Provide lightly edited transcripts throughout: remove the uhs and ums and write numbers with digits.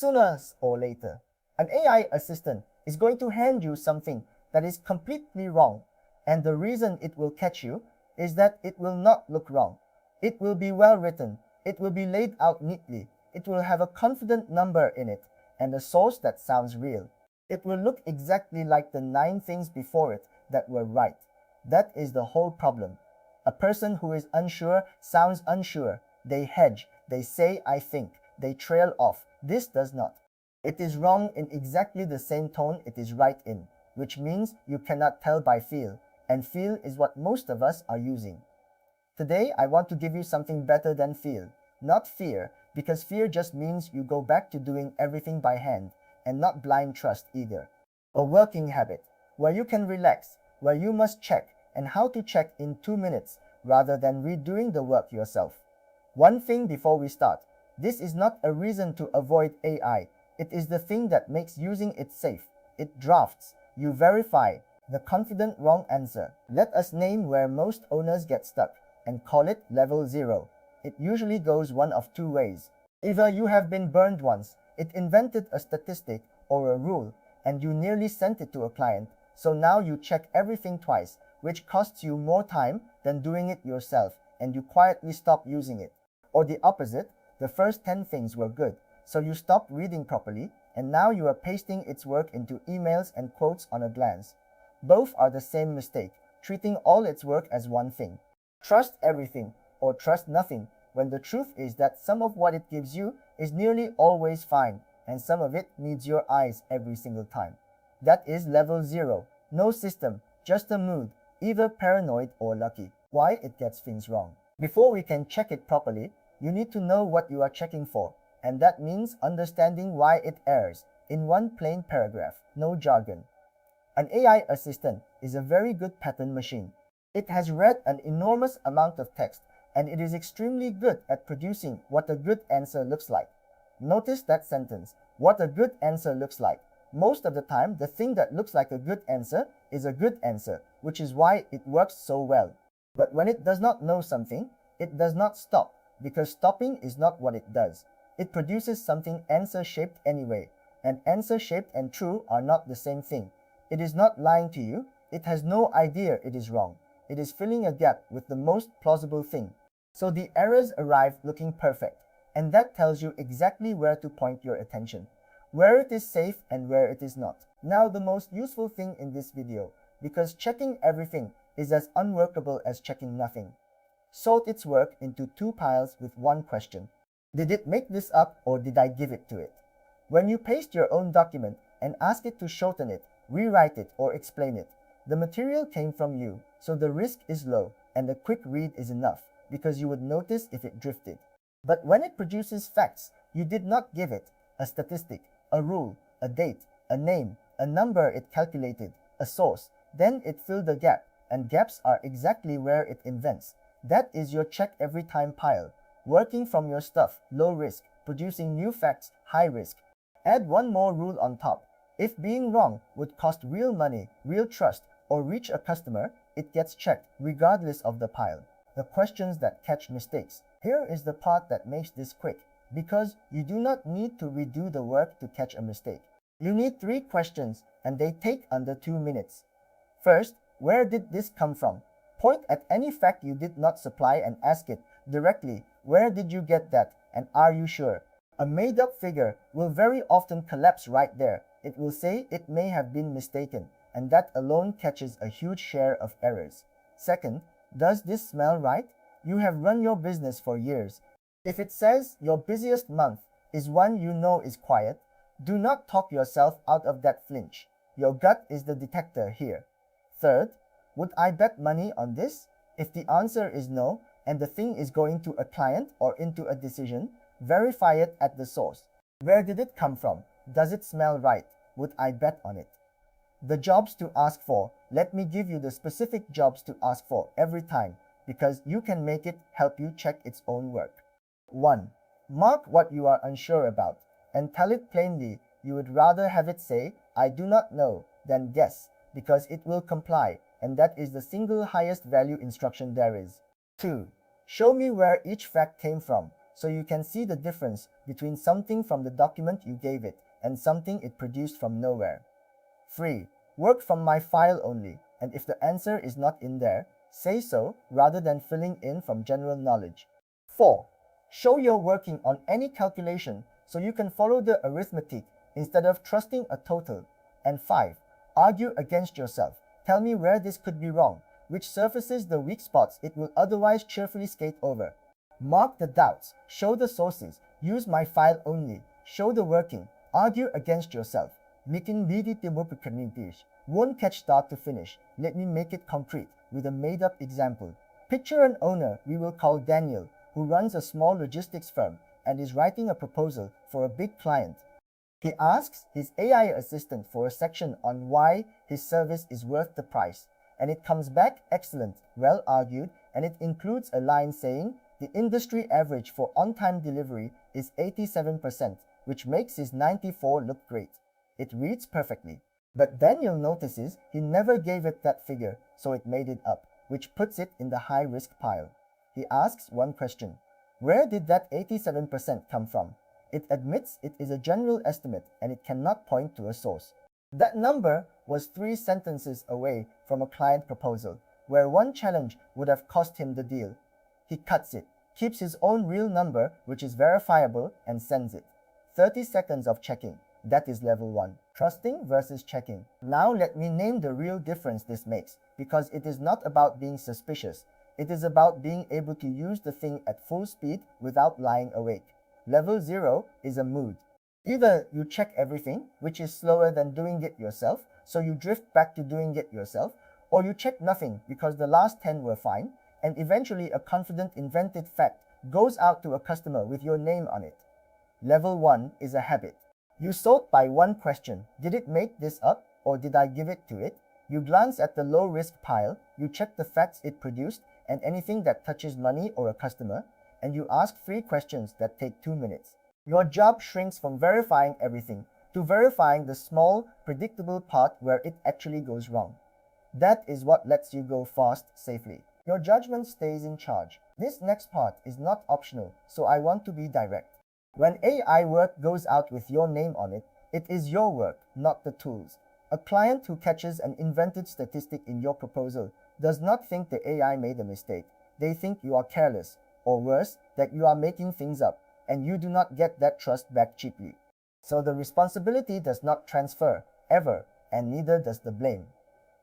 Sooner or later, an AI assistant is going to hand you something that is completely wrong, and the reason it will catch you is that it will not look wrong. It will be well written, it will be laid out neatly, it will have a confident number in it, and a source that sounds real. It will look exactly like the 9 things before it that were right. That is the whole problem. A person who is unsure sounds unsure. They hedge, they say I think, they trail off. This does not. It is wrong in exactly the same tone it is right in, which means you cannot tell by feel, and feel is what most of us are using. Today, I want to give you something better than feel, not fear, because fear just means you go back to doing everything by hand, and not blind trust either. A working habit, where you can relax, where you must check, and how to check in 2 minutes, rather than redoing the work yourself. One thing before we start, this is not a reason to avoid AI, it is the thing that makes using it safe. It drafts, you verify, the confident wrong answer. Let us name where most owners get stuck, and call it level 0. It usually goes one of 2 ways. Either you have been burned once, it invented a statistic or a rule, and you nearly sent it to a client, so now you check everything twice, which costs you more time than doing it yourself, and you quietly stop using it. Or the opposite, the first 10 things were good, so you stopped reading properly, and now you are pasting its work into emails and quotes on a glance. Both are the same mistake, treating all its work as one thing. Trust everything, or trust nothing, when the truth is that some of what it gives you is nearly always fine, and some of it needs your eyes every single time. That is level 0. No system, just a mood, either paranoid or lucky. Why it gets things wrong. Before we can check it properly, you need to know what you are checking for, and that means understanding why it errs, in one plain paragraph, no jargon. An AI assistant is a very good pattern machine. It has read an enormous amount of text, and it is extremely good at producing what a good answer looks like. Notice that sentence, what a good answer looks like. Most of the time, the thing that looks like a good answer is a good answer, which is why it works so well. But when it does not know something, it does not stop, because stopping is not what it does. It produces something answer-shaped anyway, and answer-shaped and true are not the same thing. It is not lying to you, it has no idea it is wrong. It is filling a gap with the most plausible thing. So the errors arrive looking perfect, and that tells you exactly where to point your attention, where it is safe and where it is not. Now the most useful thing in this video, because checking everything is as unworkable as checking nothing. Sort its work into 2 piles with one question. Did it make this up or did I give it to it? When you paste your own document and ask it to shorten it, rewrite it or explain it, the material came from you, so the risk is low and a quick read is enough, because you would notice if it drifted. But when it produces facts you did not give it, a statistic, a rule, a date, a name, a number it calculated, a source, then it filled the gap, and gaps are exactly where it invents. That is your check every time pile. Working from your stuff, low risk, producing new facts, high risk. Add one more rule on top. If being wrong would cost real money, real trust, or reach a customer, it gets checked regardless of the pile. The questions that catch mistakes. Here is the part that makes this quick, because you do not need to redo the work to catch a mistake. You need 3 questions, and they take under 2 minutes. First, where did this come from? Point at any fact you did not supply and ask it directly, where did you get that, and are you sure? A made-up figure will very often collapse right there. It will say it may have been mistaken, and that alone catches a huge share of errors. Second, does this smell right? You have run your business for years. If it says your busiest month is one you know is quiet, do not talk yourself out of that flinch. Your gut is the detector here. Third, would I bet money on this? If the answer is no, and the thing is going to a client or into a decision, verify it at the source. Where did it come from? Does it smell right? Would I bet on it? The jobs to ask for. Let me give you the specific jobs to ask for every time, because you can make it help you check its own work. 1. Mark what you are unsure about, and tell it plainly. You would rather have it say, I do not know, than guess, because it will comply, and that is the single highest value instruction there is. 2. Show me where each fact came from, so you can see the difference between something from the document you gave it and something it produced from nowhere. 3. Work from my file only, and if the answer is not in there, say so rather than filling in from general knowledge. 4. Show you're working on any calculation so you can follow the arithmetic instead of trusting a total. And 5. Argue against yourself. Tell me where this could be wrong, which surfaces the weak spots it will otherwise cheerfully skate over. Mark the doubts, show the sources, use my file only, show the working, argue against yourself. Making repeatable communities. Won't catch start to finish. Let me make it concrete with a made-up example. Picture an owner we will call Daniel, who runs a small logistics firm and is writing a proposal for a big client. He asks his AI assistant for a section on why his service is worth the price, and it comes back excellent, well argued, and it includes a line saying the industry average for on-time delivery is 87%, which makes his 94 look great. It reads perfectly. But Daniel notices he never gave it that figure, so it made it up, which puts it in the high-risk pile. He asks one question: where did that 87% come from? It admits it is a general estimate and it cannot point to a source. That number was 3 sentences away from a client proposal, where one challenge would have cost him the deal. He cuts it, keeps his own real number, which is verifiable, and sends it. 30 seconds of checking. That is level 1. Trusting versus checking. Now let me name the real difference this makes, because it is not about being suspicious. It is about being able to use the thing at full speed without lying awake. Level 0 is a mood. Either you check everything, which is slower than doing it yourself, so you drift back to doing it yourself, or you check nothing because the last 10 were fine, and eventually a confident invented fact goes out to a customer with your name on it. Level 1 is a habit. You sort by one question: did it make this up, or did I give it to it? You glance at the low-risk pile, you check the facts it produced and anything that touches money or a customer, and you ask 3 questions that take 2 minutes. Your job shrinks from verifying everything to verifying the small, predictable part where it actually goes wrong. That is what lets you go fast, safely. Your judgment stays in charge. This next part is not optional, so I want to be direct. When AI work goes out with your name on it, it is your work, not the tool's. A client who catches an invented statistic in your proposal does not think the AI made a mistake. They think you are careless, or worse, that you are making things up, and you do not get that trust back cheaply. So the responsibility does not transfer, ever, and neither does the blame.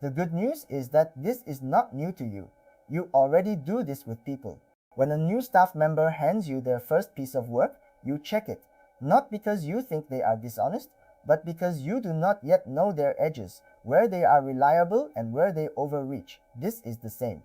The good news is that this is not new to you. You already do this with people. When a new staff member hands you their first piece of work, you check it, not because you think they are dishonest, but because you do not yet know their edges, where they are reliable and where they overreach. This is the same.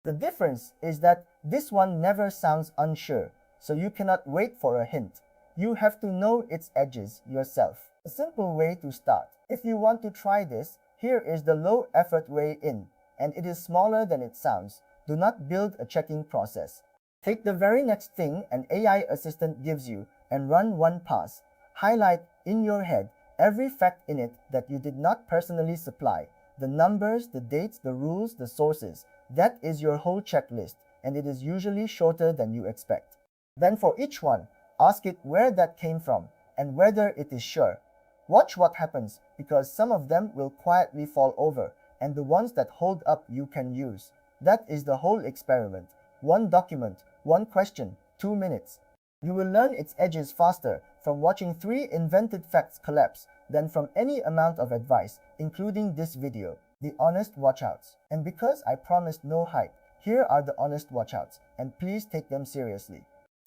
The difference is that this one never sounds unsure, so you cannot wait for a hint. You have to know its edges yourself. A simple way to start. If you want to try this, here is the low-effort way in, and it is smaller than it sounds. Do not build a checking process. Take the very next thing an AI assistant gives you and run one pass. Highlight in your head every fact in it that you did not personally supply. The numbers, the dates, the rules, the sources. That is your whole checklist, and it is usually shorter than you expect. Then for each one, ask it where that came from and whether it is sure. Watch what happens, because some of them will quietly fall over, and the ones that hold up you can use. That is the whole experiment. One document, one question, 2 minutes. You will learn its edges faster from watching 3 invented facts collapse than from any amount of advice, including this video. The honest watchouts. And because I promised no hype, here are the honest watchouts, and please take them seriously.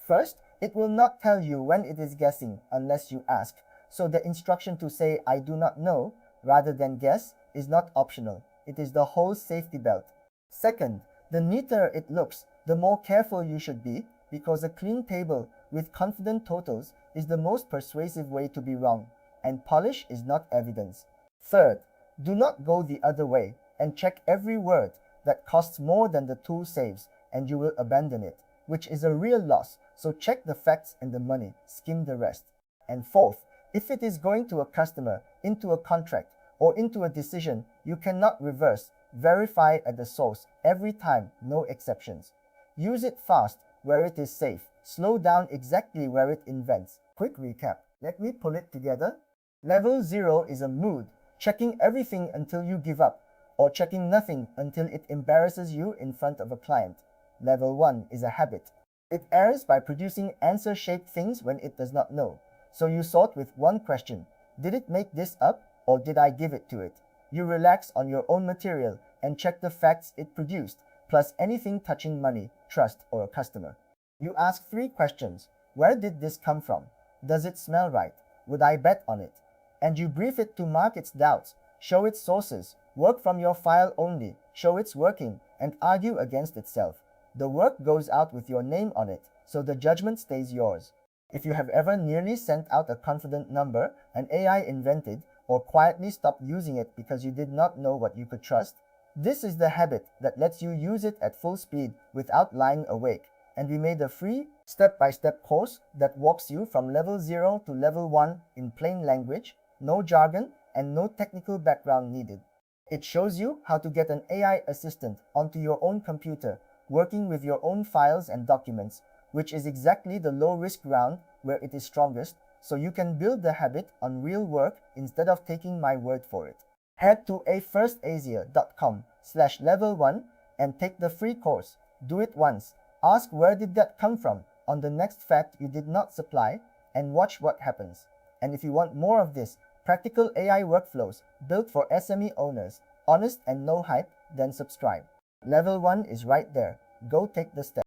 First, it will not tell you when it is guessing unless you ask, so the instruction to say "I do not know" rather than guess is not optional. It is the whole safety belt. Second, the neater it looks, the more careful you should be, because a clean table with confident totals is the most persuasive way to be wrong, and polish is not evidence. Third, do not go the other way and check every word that costs more than the tool saves, and you will abandon it, which is a real loss, so check the facts and the money, skim the rest. And fourth, if it is going to a customer, into a contract, or into a decision, you cannot reverse. Verify at the source every time, no exceptions. Use it fast where it is safe, slow down exactly where it invents. Quick recap. Let me pull it together. Level 0 is a mood, checking everything until you give up, or checking nothing until it embarrasses you in front of a client. Level 1 is a habit. It errs by producing answer-shaped things when it does not know. So you sort with one question: did it make this up, or did I give it to it? You relax on your own material and check the facts it produced, plus anything touching money, trust, or a customer. You ask 3 questions. Where did this come from? Does it smell right? Would I bet on it? And you brief it to mark its doubts, show its sources, work from your file only, show it's working, and argue against itself. The work goes out with your name on it, so the judgment stays yours. If you have ever nearly sent out a confident number an AI invented, or quietly stopped using it because you did not know what you could trust, this is the habit that lets you use it at full speed without lying awake. And we made a free, step-by-step course that walks you from level 0 to level 1 in plain language, no jargon, and no technical background needed. It shows you how to get an AI assistant onto your own computer, working with your own files and documents, which is exactly the low-risk ground where it is strongest, so you can build the habit on real work instead of taking my word for it. Head to afirstasia.com/level1 and take the free course. Do it once. Ask where did that come from on the next fact you did not supply, and watch what happens. And if you want more of this, practical AI workflows built for SME owners, honest and no hype, then subscribe. Level 1 is right there. Go take the step.